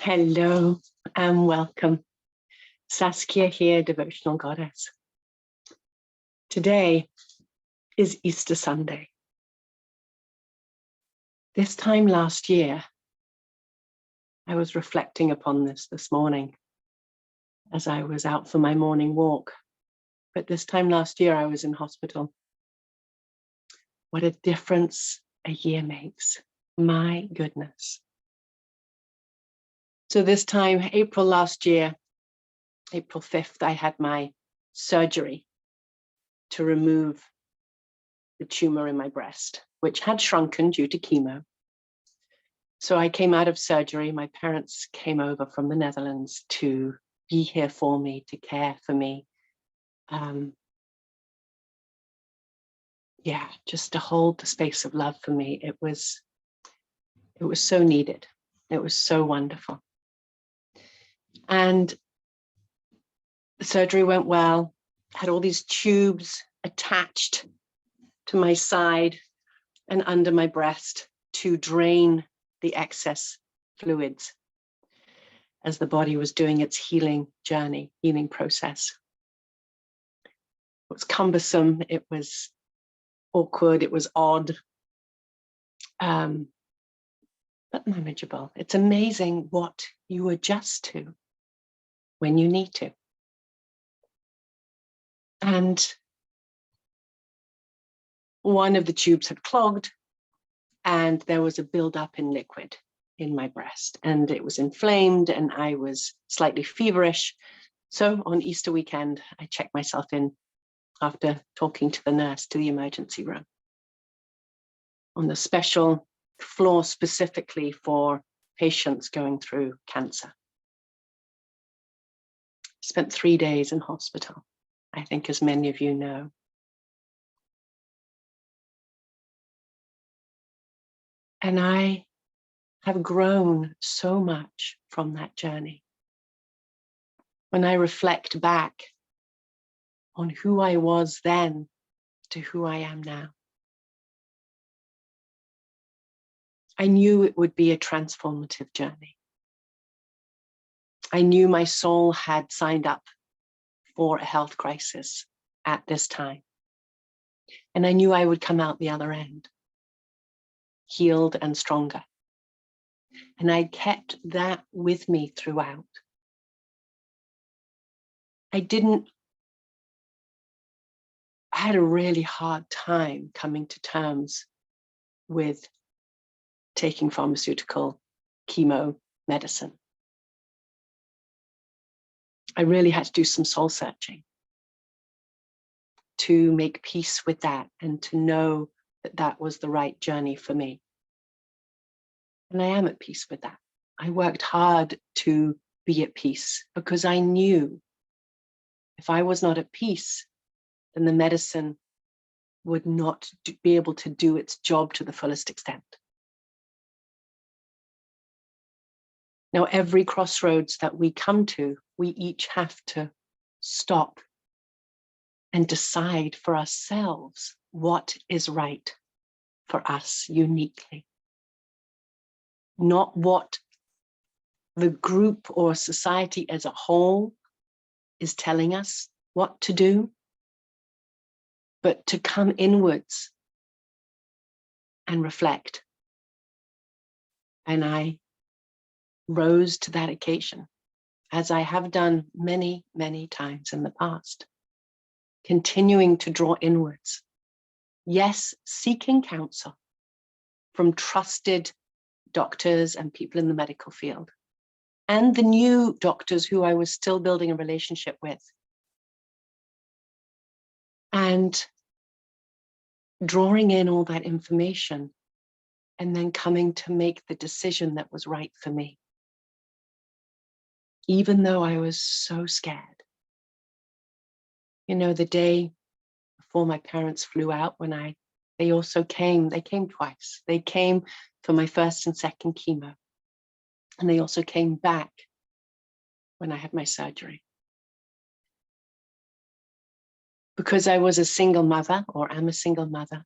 Hello and welcome. Saskia here, Devotional Goddess. Today is Easter Sunday. This time last year, I was reflecting upon this morning as I was out for my morning walk. But this time last year, I was in hospital. What a difference a year makes. My goodness. So this time, April last year, April 5th, I had my surgery to remove the tumor in my breast, which had shrunken due to chemo. So I came out of surgery. My parents came over from the Netherlands to be here for me, to care for me. Just to hold the space of love for me. It was so needed. It was so wonderful. And the surgery went well. Had all these tubes attached to my side and under my breast to drain the excess fluids as the body was doing its healing journey, healing process. It was cumbersome, it was awkward, it was odd, but manageable. It's amazing what you adjust to when you need to. And one of the tubes had clogged and there was a buildup in liquid in my breast and it was inflamed and I was slightly feverish. So on Easter weekend, I checked myself in after talking to the nurse to the emergency room on the special floor specifically for patients going through cancer. Spent 3 days in hospital, I think, as many of you know. And I have grown so much from that journey. When I reflect back on who I was then to who I am now, I knew it would be a transformative journey. I knew my soul had signed up for a health crisis at this time. And I knew I would come out the other end, healed and stronger. And I kept that with me throughout. I had a really hard time coming to terms with taking pharmaceutical chemo medicine. I really had to do some soul searching to make peace with that and to know that that was the right journey for me. And I am at peace with that. I worked hard to be at peace because I knew if I was not at peace, then the medicine would not be able to do its job to the fullest extent. Now, every crossroads that we come to, we each have to stop and decide for ourselves what is right for us uniquely. Not what the group or society as a whole is telling us what to do, but to come inwards and reflect. And I rose to that occasion, as I have done many, many times in the past, continuing to draw inwards. Yes, seeking counsel from trusted doctors and people in the medical field, and the new doctors who I was still building a relationship with. And drawing in all that information and then coming to make the decision that was right for me. Even though I was so scared. You know, the day before my parents flew out, they also came, they came twice. They came for my first and second chemo. And they also came back when I had my surgery. Because I was a single mother, or am a single mother.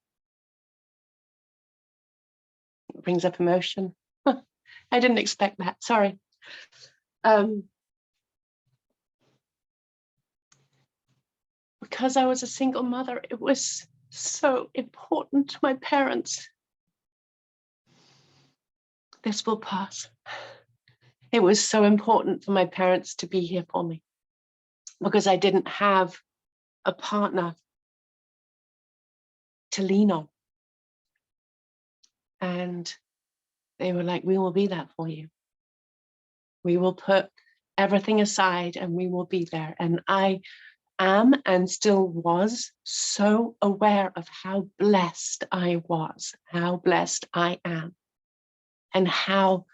It brings up emotion. I didn't expect that, sorry. Because I was a single mother, it was so important to my parents. This will pass. It was so important for my parents to be here for me because I didn't have a partner to lean on. And they were like, we will be that for you. We will put everything aside and we will be there. And I am and still was so aware of how blessed I was, how blessed I am, and how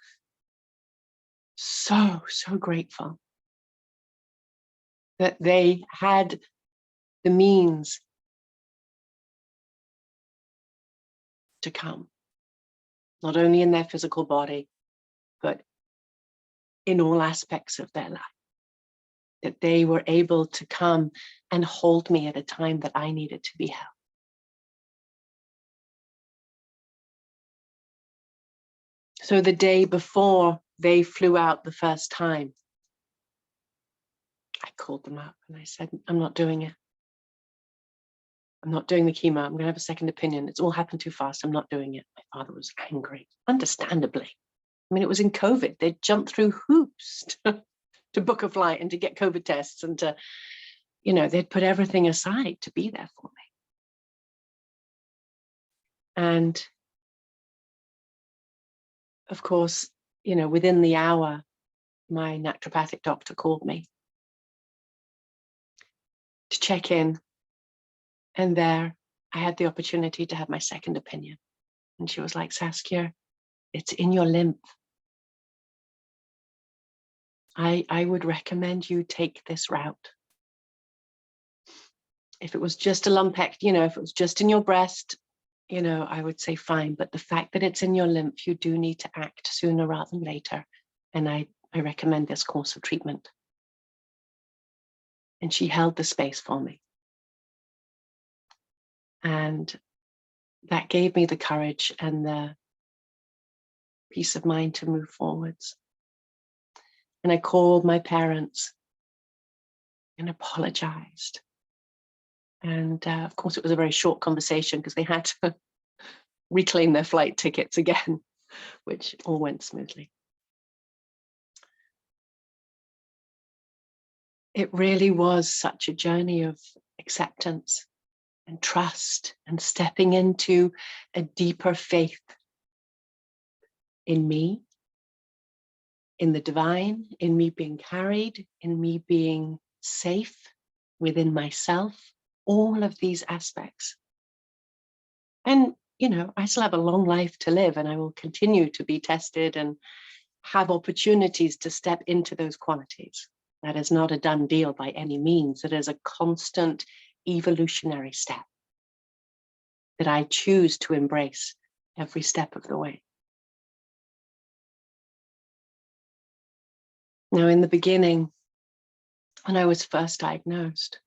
so grateful that they had the means to come, not only in their physical body, but in all aspects of their life, that they were able to come and hold me at a time that I needed to be held. So the day before they flew out the first time, I called them up and I said, I'm not doing it. I'm not doing the chemo. I'm going to have a second opinion. It's all happened too fast. I'm not doing it. My father was angry, understandably. I mean, it was in COVID. They'd jumped through hoops to book a flight and to get COVID tests and to, you know, they'd put everything aside to be there for me. And of course, you know, within the hour, my naturopathic doctor called me to check in. And there I had the opportunity to have my second opinion. And she was like, Saskia, it's in your lymph. I would recommend you take this route. If it was just a lumpectomy, you know, if it was just in your breast, you know, I would say fine. But the fact that it's in your lymph, you do need to act sooner rather than later. And I recommend this course of treatment. And she held the space for me. And that gave me the courage and the peace of mind to move forwards. And I called my parents and apologized. And of course, it was a very short conversation because they had to reclaim their flight tickets again, which all went smoothly. It really was such a journey of acceptance and trust and stepping into a deeper faith in me, in the divine, in me being carried, in me being safe within myself, all of these aspects. And, you know, I still have a long life to live and I will continue to be tested and have opportunities to step into those qualities. That is not a done deal by any means. It is a constant evolutionary step that I choose to embrace every step of the way. Now, in the beginning, when I was first diagnosed,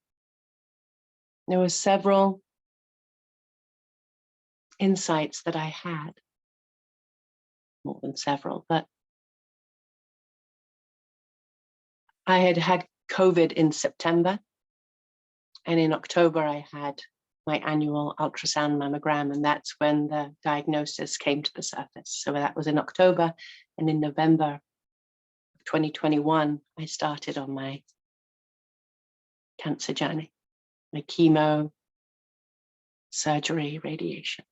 there were several insights that I had, more than several, but I had had COVID in September, and in October I had my annual ultrasound mammogram, and that's when the diagnosis came to the surface. So that was in October, and in November of 2021, I started on my cancer journey, my chemo, surgery, radiation.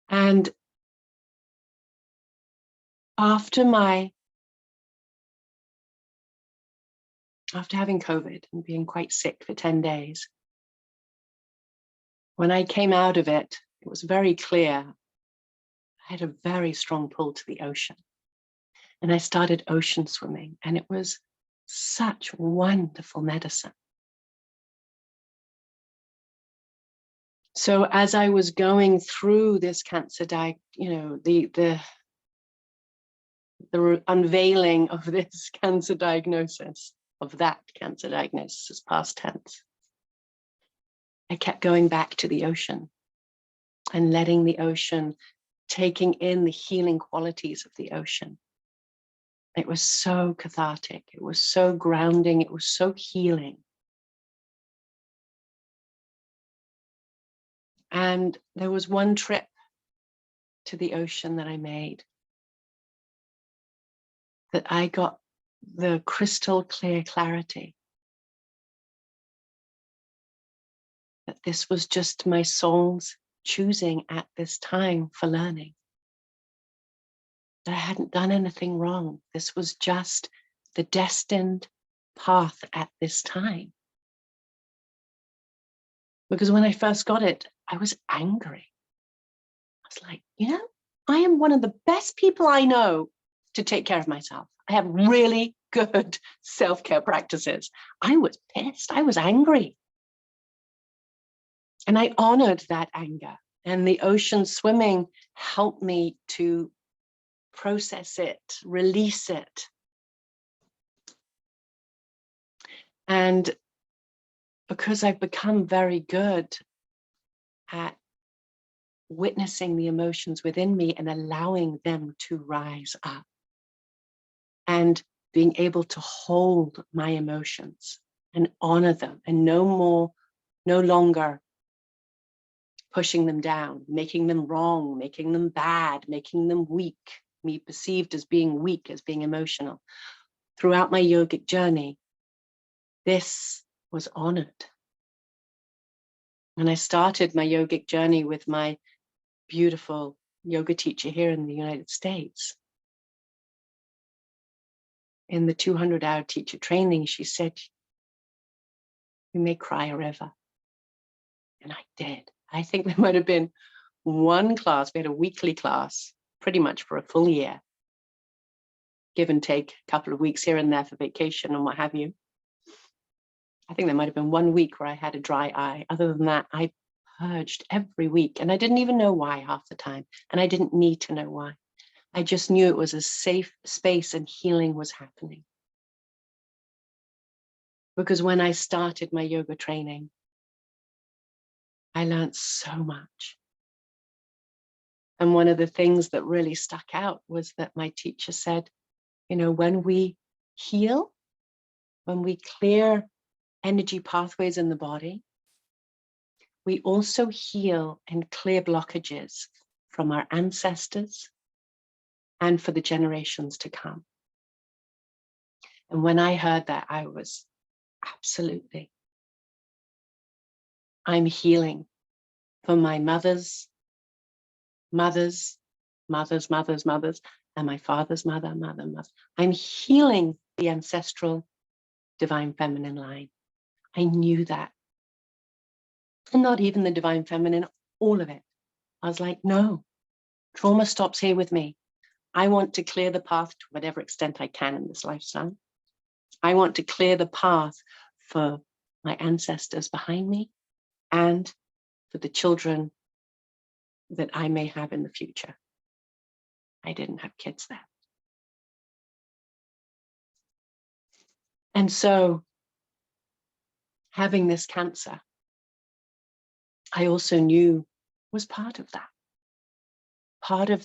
And after having COVID and being quite sick for 10 days, when I came out of it, it was very clear I had a very strong pull to the ocean. And I started ocean swimming, and it was such wonderful medicine. So as I was going through this cancer the unveiling of this cancer diagnosis, of that cancer diagnosis, past tense, I kept going back to the ocean and letting the ocean taking in the healing qualities of the ocean. It was so cathartic. It was so grounding. It was so healing. And there was one trip to the ocean that I made that I got the crystal clear clarity that this was just my soul's choosing at this time for learning. That I hadn't done anything wrong. This was just the destined path at this time. Because when I first got it, I was angry. I was like, I am one of the best people I know to take care of myself. I have really good self-care practices. I was pissed. I was angry. And I honored that anger. And the ocean swimming helped me to process it, release it. And because I've become very good at witnessing the emotions within me and allowing them to rise up, and being able to hold my emotions and honor them, and no longer pushing them down, making them wrong, making them bad, making them weak, me perceived as being weak, as being emotional. Throughout my yogic journey, this was honored. And I started my yogic journey with my beautiful yoga teacher here in the United States. In the 200-hour teacher training, she said, "You may cry a river." And I did. I think there might have been one class. We had a weekly class, pretty much for a full year, give and take a couple of weeks here and there for vacation and what have you. I think there might have been 1 week where I had a dry eye. Other than that, I purged every week, and I didn't even know why half the time, and I didn't need to know why. I just knew it was a safe space and healing was happening. Because when I started my yoga training, I learned so much. And one of the things that really stuck out was that my teacher said, when we heal, when we clear energy pathways in the body, we also heal and clear blockages from our ancestors and for the generations to come. And when I heard that, I was absolutely, I'm healing for my mothers, and my father's mother. I'm healing the ancestral divine feminine line. I knew that. And not even the divine feminine, all of it. I was like, no, trauma stops here with me. I want to clear the path to whatever extent I can in this lifetime. I want to clear the path for my ancestors behind me and for the children that I may have in the future. I didn't have kids then. And so having this cancer, I also knew was part of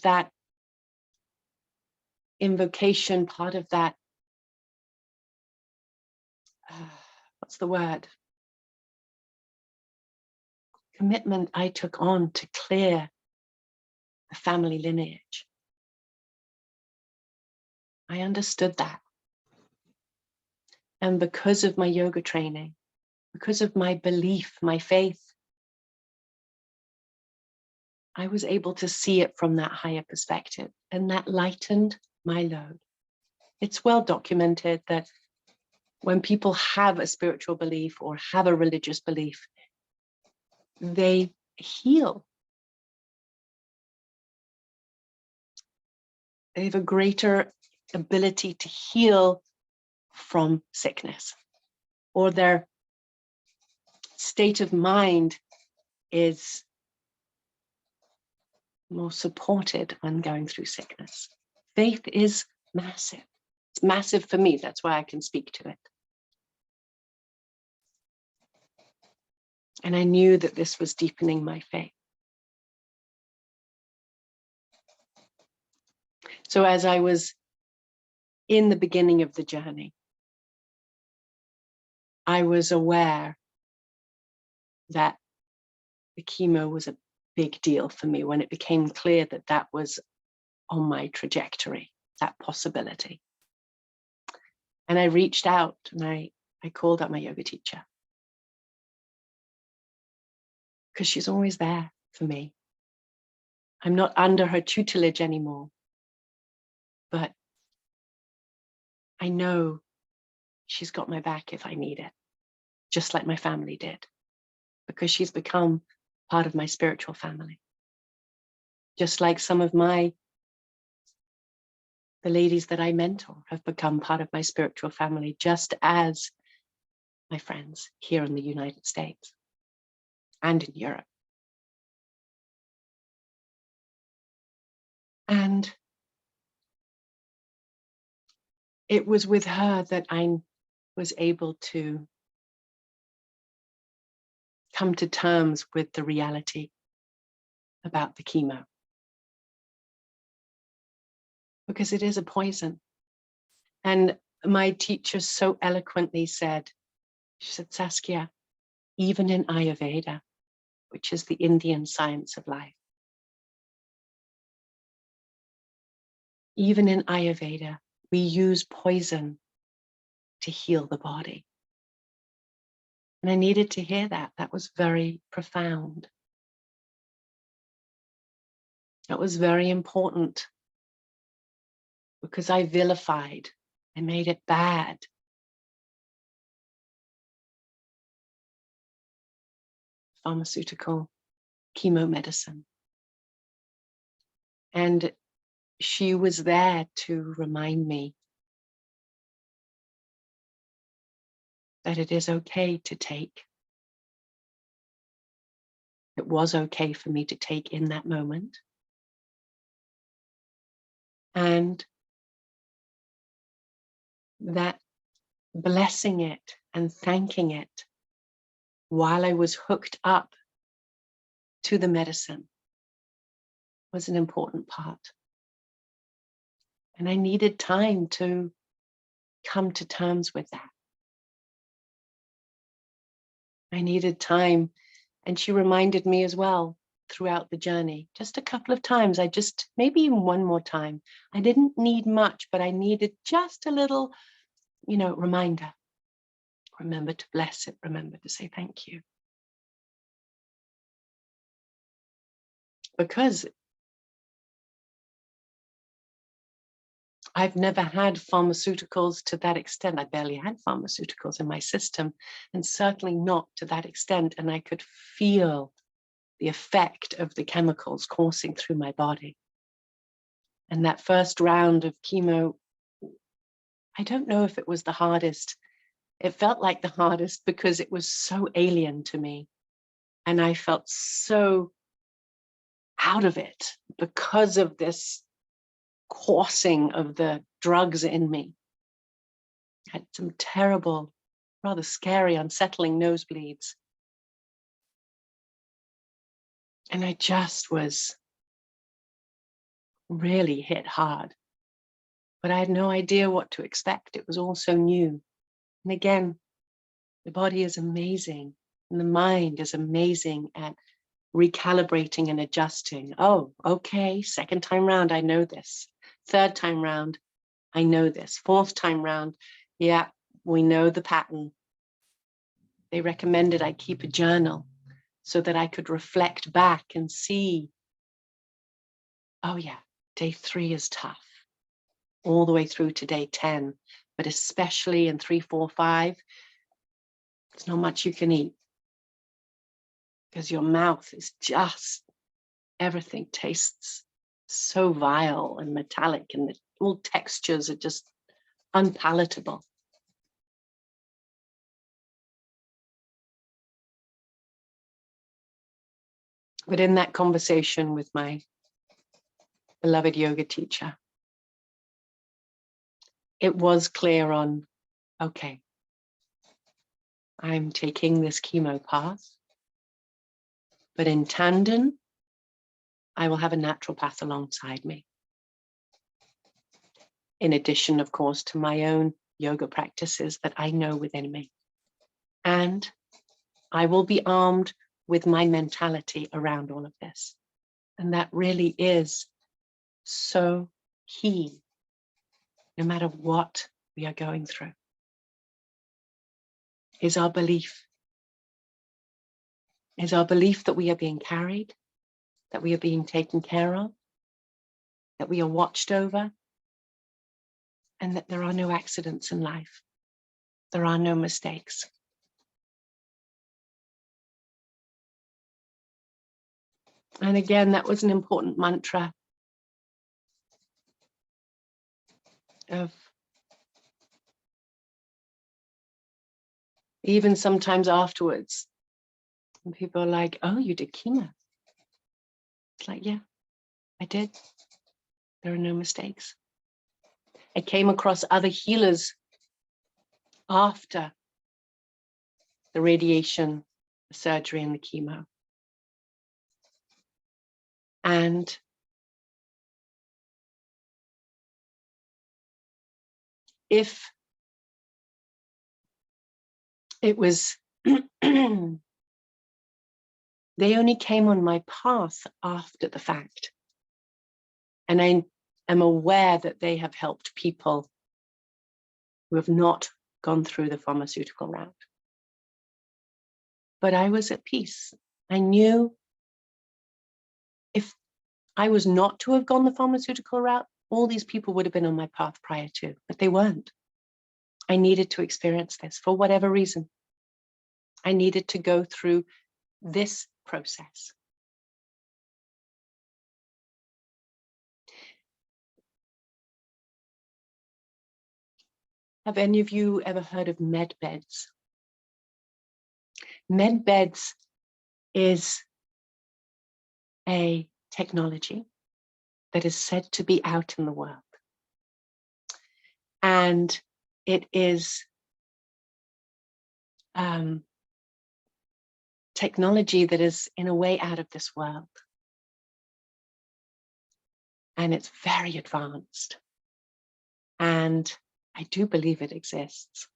that invocation, part of that, what's the word? Commitment I took on to clear the family lineage. I understood that. And because of my yoga training, because of my belief, my faith, I was able to see it from that higher perspective, and that lightened my load. It's well documented that when people have a spiritual belief or have a religious belief, they heal. They have a greater ability to heal from sickness, or their state of mind is more supported when going through sickness. Faith is massive. It's massive for me. That's why I can speak to it. And I knew that this was deepening my faith. So as I was in the beginning of the journey, I was aware that the chemo was a big deal for me when it became clear that that was on my trajectory, that possibility. And I reached out and I called up my yoga teacher, because she's always there for me. I'm not under her tutelage anymore, but I know she's got my back if I need it, just like my family did, because she's become part of my spiritual family. Just like some of the ladies that I mentor have become part of my spiritual family, just as my friends here in the United States and in Europe. And it was with her that I was able to come to terms with the reality about the chemo. Because it is a poison. And my teacher so eloquently said, she said, Saskia, even in Ayurveda, which is the Indian science of life, even in Ayurveda, we use poison to heal the body. And I needed to hear that. That was very profound. That was very important, because I vilified, I made it bad. Pharmaceutical chemo medicine. And she was there to remind me that it is okay to take. It was okay for me to take in that moment. And that blessing it and thanking it while I was hooked up to the medicine was an important part. And I needed time to come to terms with that. I needed time. And she reminded me as well throughout the journey, just a couple of times, maybe even one more time. I didn't need much, but I needed just a little, reminder. Remember to bless it. Remember to say thank you. Because I've never had pharmaceuticals to that extent. I barely had pharmaceuticals in my system, and certainly not to that extent. And I could feel the effect of the chemicals coursing through my body. And that first round of chemo, I don't know if it was the hardest. It felt like the hardest because it was so alien to me. And I felt so out of it because of this coursing of the drugs in me. I had some terrible, rather scary, unsettling nosebleeds. And I just was really hit hard. But I had no idea what to expect. It was all so new. And again, the body is amazing. And the mind is amazing at recalibrating and adjusting. Oh, okay, second time round, I know this. Third time round, I know this. Fourth time round, yeah, we know the pattern. They recommended I keep a journal so that I could reflect back and see, oh yeah, day 3 is tough, all the way through to day 10, but especially in 3, 4, 5, there's not much you can eat because your mouth is just, everything tastes so vile and metallic, and all textures are just unpalatable. But in that conversation with my beloved yoga teacher, it was clear on, okay, I'm taking this chemo path, but in tandem, I will have a natural path alongside me. in addition, of course, to my own yoga practices that I know within me. And I will be armed with my mentality around all of this. And that really is so key, no matter what we are going through, is our belief. Is our belief that we are being carried, that we are being taken care of, that we are watched over, and that there are no accidents in life. There are no mistakes. And again, that was an important mantra of even sometimes afterwards, when people are like, oh, you did chemo. It's like, yeah, I did. There are no mistakes. I came across other healers after the radiation, the surgery, and the chemo. And if it was, they only came on my path after the fact. And I am aware that they have helped people who have not gone through the pharmaceutical route. But I was at peace. I knew if I was not to have gone the pharmaceutical route, all these people would have been on my path prior to, but they weren't. I needed to experience this for whatever reason. I needed to go through this process. Have any of you ever heard of med beds? Med beds is a technology that is said to be out in the world. And it is technology that is in a way out of this world. And it's very advanced. And I do believe it exists.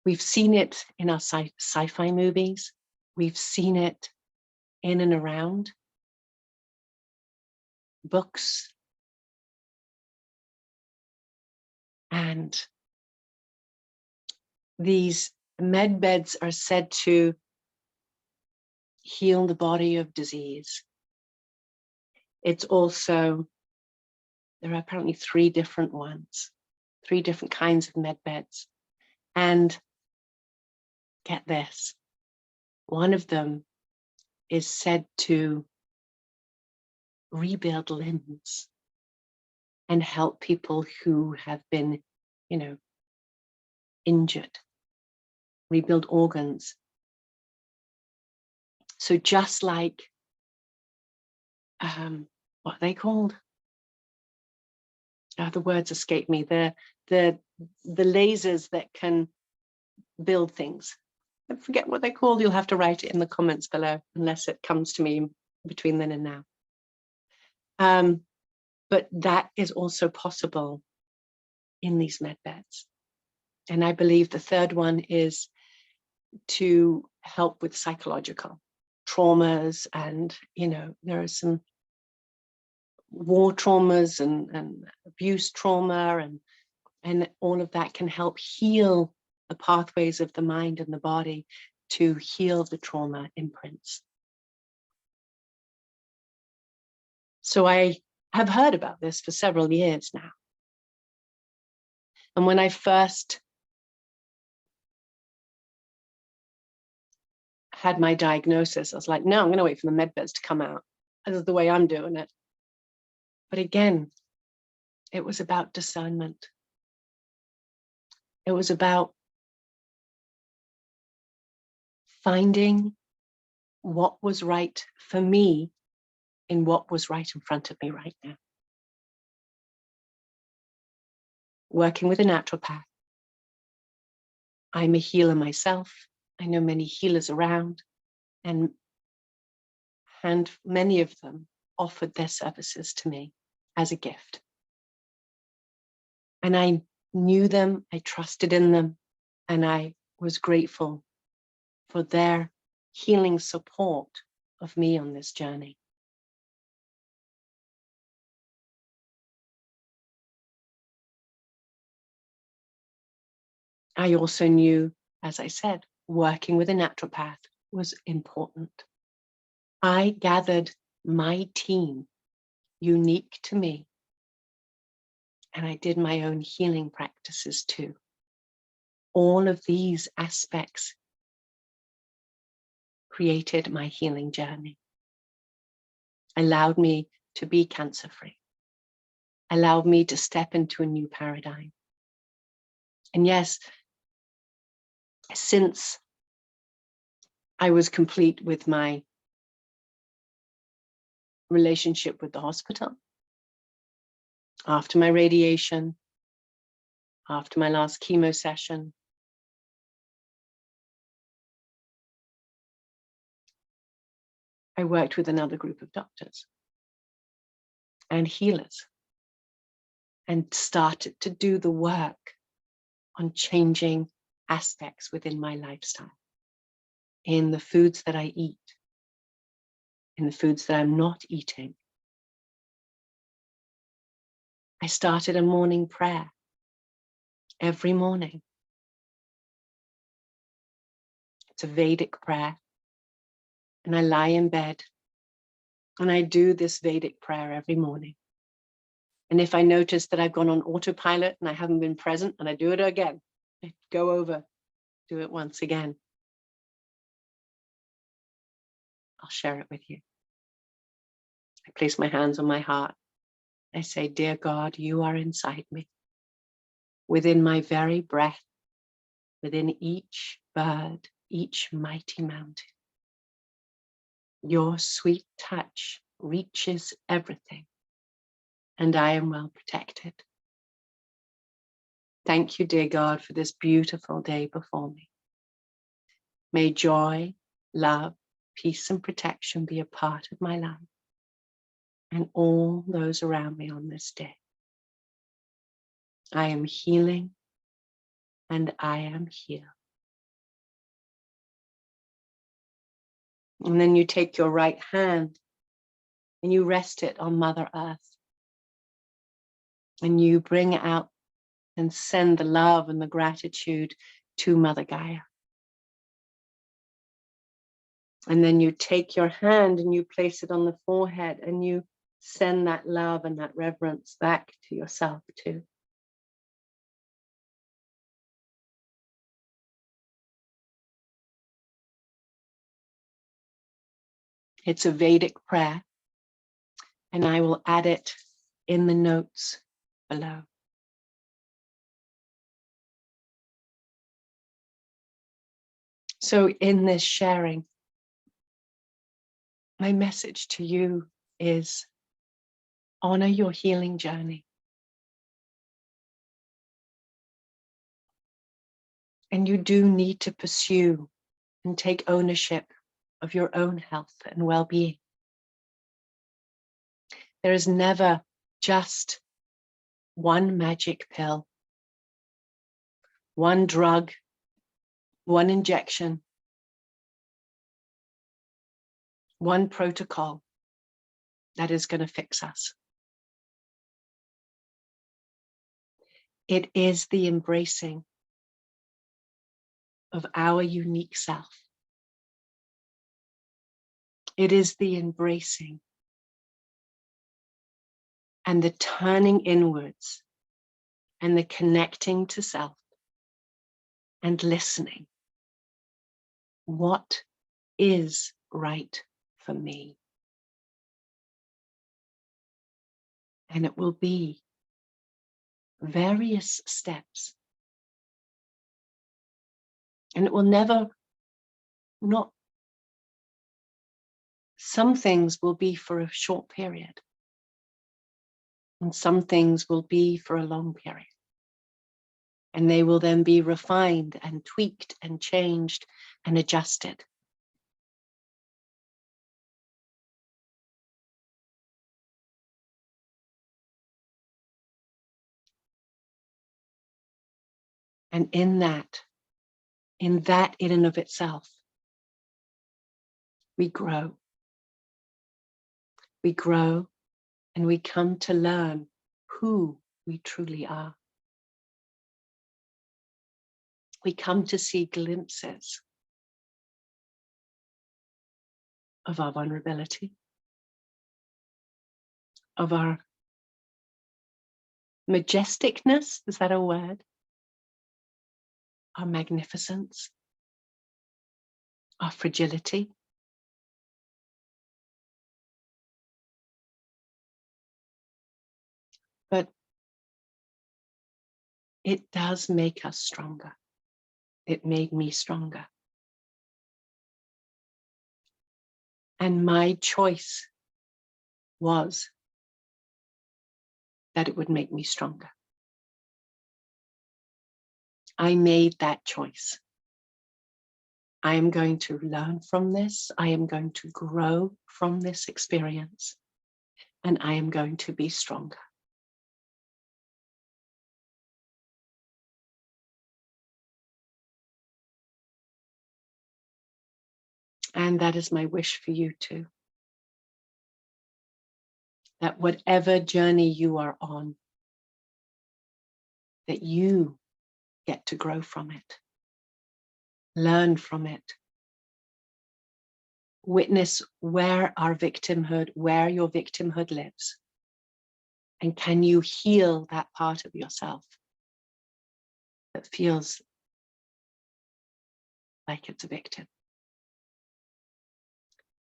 We've seen it in our sci-fi movies. We've seen it in and around books. And these med beds are said to heal the body of disease. It's also, there are apparently 3 different ones, 3 different kinds of med beds. And get this, one of them is said to rebuild limbs and help people who have been, injured, rebuild organs. So just like, what are they called? The words escape me. The lasers that can build things. I forget what they're called. You'll have to write it in the comments below, unless it comes to me between then and now. But that is also possible in these med beds. And I believe the third one is to help with psychological traumas. And, there are some war traumas and abuse trauma, and all of that can help heal the pathways of the mind and the body to heal the trauma imprints. So I have heard about this for several years now. And when I first had my diagnosis, I was like, no, I'm going to wait for the med beds to come out. This is the way I'm doing it. But again, it was about discernment. It was about finding what was right for me in what was right in front of me right now. Working with a naturopath. I'm a healer myself. I know many healers around, and many of them offered their services to me as a gift. And I knew them, I trusted in them, and I was grateful for their healing support of me on this journey. I also knew, as I said, working with a naturopath was important. I gathered my team, unique to me, and I did my own healing practices too. All of these aspects created my healing journey, allowed me to be cancer-free, allowed me to step into a new paradigm. And yes, since I was complete with my relationship with the hospital, after my radiation, after my last chemo session, I worked with another group of doctors and healers and started to do the work on changing aspects within my lifestyle, in the foods that I eat, in the foods that I'm not eating. I started a morning prayer every morning. It's a Vedic prayer, and I lie in bed and I do this Vedic prayer every morning. And if I notice that I've gone on autopilot and I haven't been present, and I do it again, I go over, do it once again. I'll share it with you. I place my hands on my heart. I say, dear God, you are inside me, within my very breath, within each bird, each mighty mountain. Your sweet touch reaches everything, and I am well protected. Thank you, dear God, for this beautiful day before me. May joy, love, peace, and protection be a part of my life and all those around me on this day. I am healing and I am here. And then you take your right hand and you rest it on Mother Earth. And you bring out and send the love and the gratitude to Mother Gaia. And then you take your hand and you place it on the forehead and you send that love and that reverence back to yourself too. It's a Vedic prayer, and I will add it in the notes below. So in this sharing, my message to you is honor your healing journey. And you do need to pursue and take ownership of your own health and well-being. There is never just one magic pill, one drug, one injection, one protocol that is going to fix us. It is the embracing of our unique self. It is the embracing and the turning inwards and the connecting to self and listening. What is right for me? And it will be various steps. And it will never not, some things will be for a short period. And some things will be for a long period. And they will then be refined and tweaked and changed and adjusted. And in that in and of itself, we grow. We grow and we come to learn who we truly are. We come to see glimpses of our vulnerability, of our majesticness, is that a word? Our magnificence, our fragility. But it does make us stronger. It made me stronger. And my choice was that it would make me stronger. I made that choice. I am going to learn from this. I am going to grow from this experience. And I am going to be stronger. And that is my wish for you too. That whatever journey you are on, that you get to grow from it, learn from it, witness where your victimhood lives. And can you heal that part of yourself that feels like it's a victim?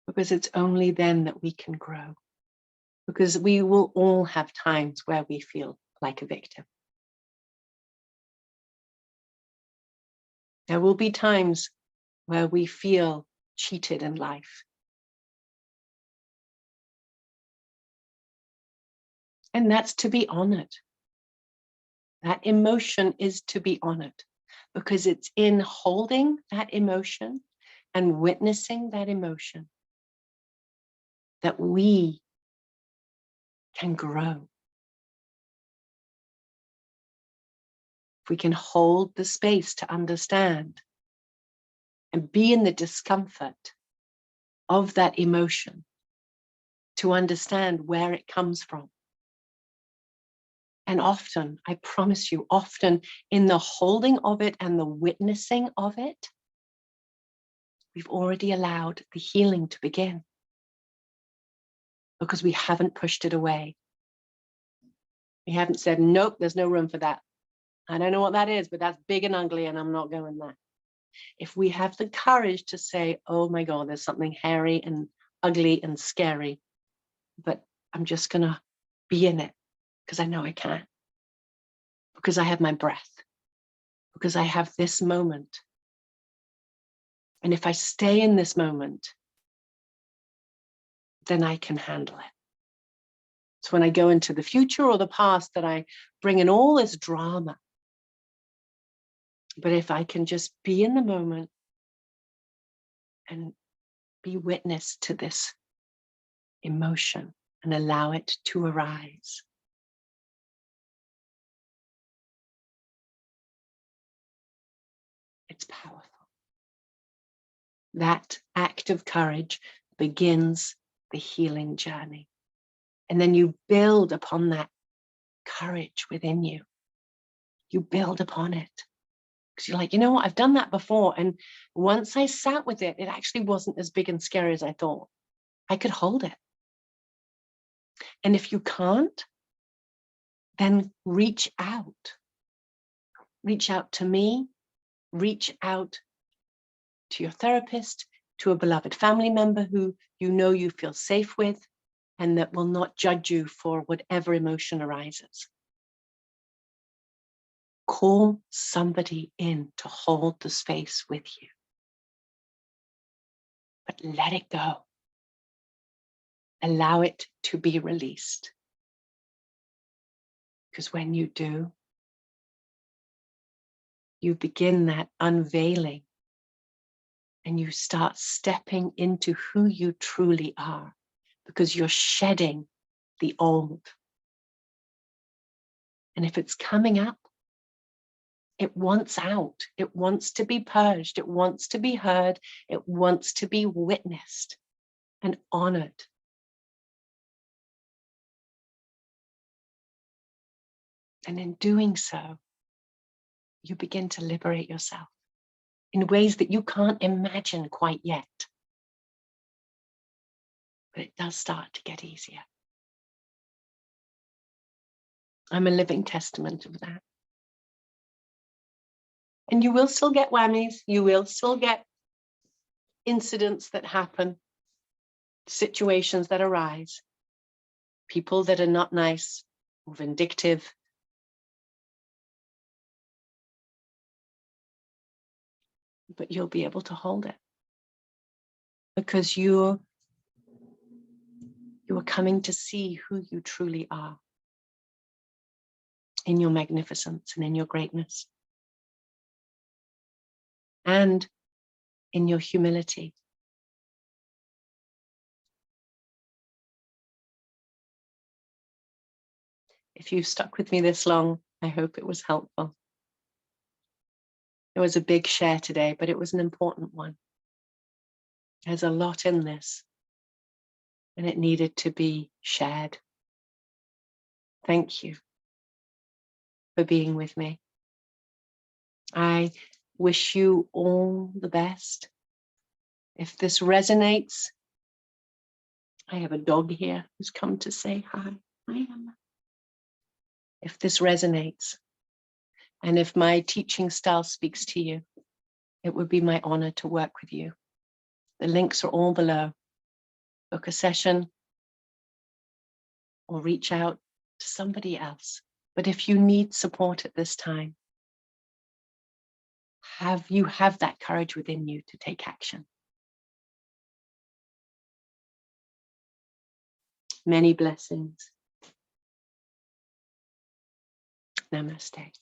Because it's only then that we can grow. Because we will all have times where we feel like a victim. There will be times where we feel cheated in life. And that's to be honored. That emotion is to be honored, because it's in holding that emotion and witnessing that emotion that we can grow. If we can hold the space to understand and be in the discomfort of that emotion, to understand where it comes from. And often, I promise you, often in the holding of it and the witnessing of it, we've already allowed the healing to begin, because we haven't pushed it away. We haven't said, nope, there's no room for that. I don't know what that is, but that's big and ugly and I'm not going there. If we have the courage to say, oh my God, there's something hairy and ugly and scary, but I'm just gonna be in it because I know I can, because I have my breath, because I have this moment. And if I stay in this moment, then I can handle it. It's when I go into the future or the past that I bring in all this drama. But if I can just be in the moment and be witness to this emotion and allow it to arise, it's powerful. That act of courage begins the healing journey. And then you build upon that courage within you. You build upon it. Because you're like, you know what, I've done that before. And once I sat with it, it actually wasn't as big and scary as I thought. I could hold it. And if you can't, then reach out. Reach out to me. Reach out to your therapist, to a beloved family member who you know you feel safe with and that will not judge you for whatever emotion arises. Call somebody in to hold the space with you. But let it go. Allow it to be released. Because when you do, you begin that unveiling and you start stepping into who you truly are, because you're shedding the old. And if it's coming up, It wants out. It wants to be purged. It wants to be heard. It wants to be witnessed and honored. And in doing so, you begin to liberate yourself in ways that you can't imagine quite yet. But it does start to get easier. I'm a living testament of that. And you will still get whammies. You will still get incidents that happen, situations that arise, people that are not nice or vindictive. But you'll be able to hold it because you are coming to see who you truly are in your magnificence and in your greatness and in your humility. If you've stuck with me this long, I hope it was helpful. It was a big share today, but it was an important one. There's a lot in this, and it needed to be shared. Thank you for being with me. I wish you all the best. If this resonates, I have a dog here who's come to say hi. Hi, Emma. If this resonates, and if my teaching style speaks to you, it would be my honor to work with you. The links are all below. Book a session or reach out to somebody else. But if you need support at this time, have that courage within you to take action. Many blessings. Namaste.